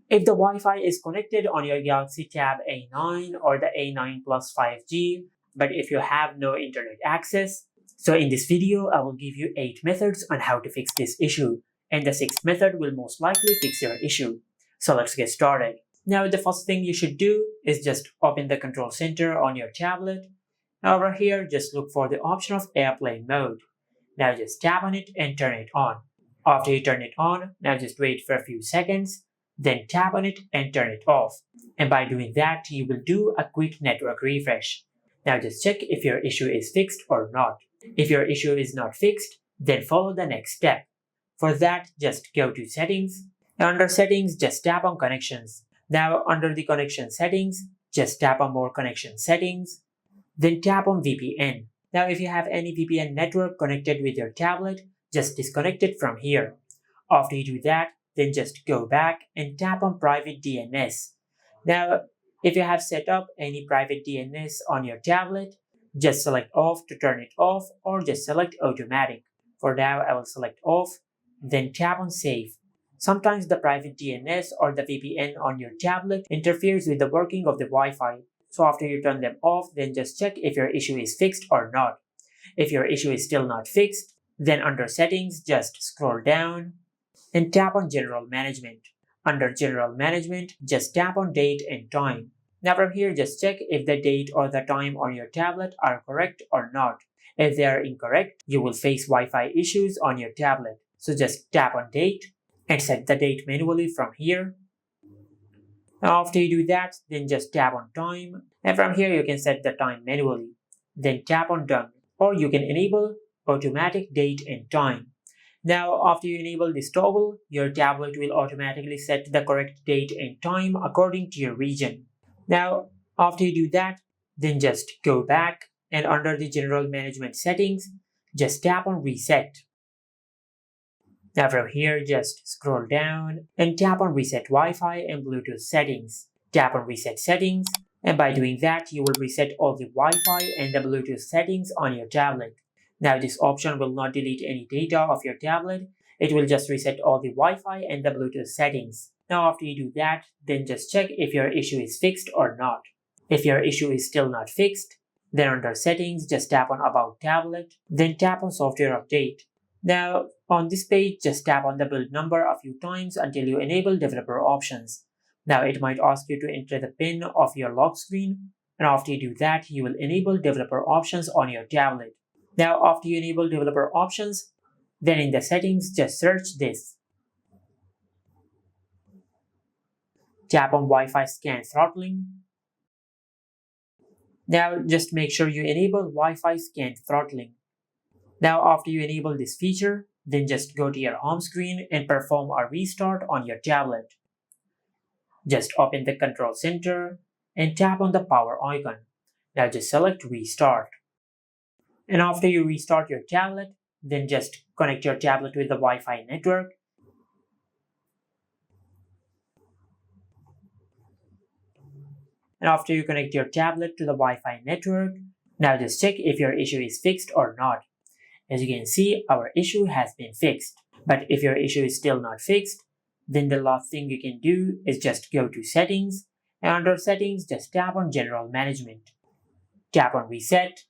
If the Wi-Fi is connected on your Galaxy Tab A9 or the A9 Plus 5G, but if you have no internet access, so in this video I will give you 8 methods on how to fix this issue, and the 6th method will most likely fix your issue. So let's get started. Now the first thing you should do is just open the control center on your tablet. Now over here just look for the option of airplane mode. Now just tap on it and turn it on. After you turn it on, now just wait for a few seconds, then tap on it and turn it off. And by doing that, you will do a quick network refresh. Now just check if your issue is fixed or not. If your issue is not fixed, then follow the next step. For that, just go to Settings. Under Settings, just tap on Connections. Now under the Connection Settings, just tap on More Connection Settings. Then tap on VPN. Now if you have any VPN network connected with your tablet, just disconnect it from here. After you do that, then just go back and tap on Private DNS. Now, if you have set up any private DNS on your tablet, just select Off to turn it off or just select Automatic. For now, I will select Off, then tap on Save. Sometimes the private DNS or the VPN on your tablet interferes with the working of the Wi-Fi. So after you turn them off, then just check if your issue is fixed or not. If your issue is still not fixed, then under Settings, just scroll down and tap on General Management. Under General Management, just tap on Date and Time. Now from here, just check if the date or the time on your tablet are correct or not. If they are incorrect, you will face Wi-Fi issues on your tablet. So just tap on Date and set the date manually from here. Now after you do that, then just tap on Time, and from here you can set the time manually. Then tap on Done, or you can enable Automatic Date and Time. Now after you enable this toggle, your tablet will automatically set the correct date and time according to your region. Now after you do that, then just go back and under the General Management Settings, just tap on Reset. Now from here, just scroll down and tap on Reset Wi-Fi and Bluetooth Settings. Tap on Reset Settings, and by doing that, you will reset all the Wi-Fi and the Bluetooth settings on your tablet. Now this option will not delete any data of your tablet, it will just reset all the Wi-Fi and the Bluetooth settings. Now after you do that, then just check if your issue is fixed or not. If your issue is still not fixed, then under Settings, just tap on About Tablet, then tap on Software Update. Now on this page, just tap on the build number a few times until you enable developer options. Now it might ask you to enter the PIN of your lock screen, and after you do that, you will enable developer options on your tablet. Now after you enable developer options, then in the settings, just search this. Tap on Wi-Fi scan throttling. Now just make sure you enable Wi-Fi scan throttling. Now after you enable this feature, then just go to your home screen and perform a restart on your tablet. Just open the control center and tap on the power icon. Now just select Restart. And after you restart your tablet, then just connect your tablet with the Wi-Fi network. And after you connect your tablet to the Wi-Fi network, now just check if your issue is fixed or not. As you can see, our issue has been fixed. But if your issue is still not fixed, then the last thing you can do is just go to Settings, and under Settings, just tap on General Management. Tap on Reset,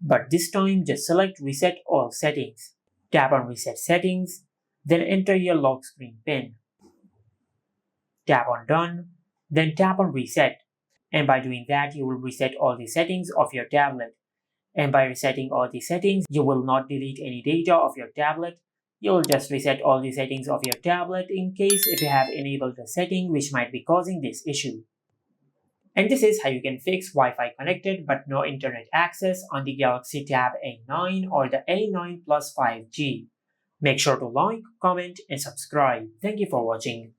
but this time just select Reset All Settings. Tap on Reset Settings, then enter your lock screen PIN. Tap on Done, then tap on Reset. And by doing that, you will reset all the settings of your tablet. And by resetting all the settings, you will not delete any data of your tablet. You will just reset all the settings of your tablet in case if you have enabled a setting which might be causing this issue. And this is how you can fix Wi-Fi connected but no internet access on the Galaxy Tab A9 or the A9 Plus 5G. Make sure to like, comment, and subscribe. Thank you for watching.